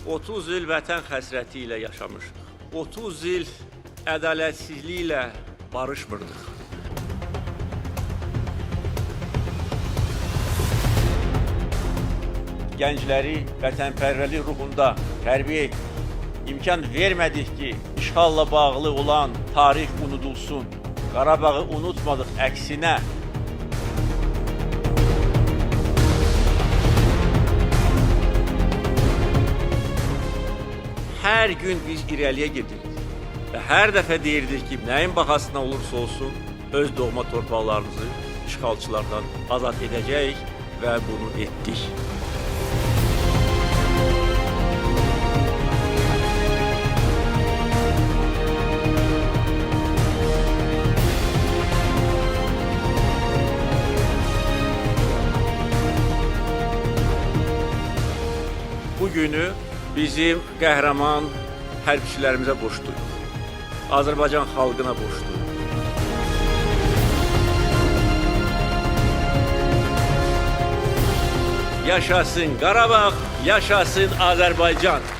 30 il vətən həsrəti ilə yaşamışıq. 30 il ədalətsizliklə barışmırdıq. Gəncləri vətənpərvərlik ruhunda tərbiyə etdik. İmkan vermədik ki, işğalla bağlı olan tarix unudulsun. Qarabağı unutmadıq, əksinə. Hər gün biz irəliyə gedirik və hər dəfə deyirdik ki, nəyin bahasına olursa olsun, öz doğma torpaqlarımızı işğalçılardan azad edəcəyik və bunu etdik. Bu günü bizim qəhrəman hərbçilərimizə borcluyuq. Azərbaycan xalqına borcluyuq. Yaşasın Qarabağ, yaşasın Azərbaycan.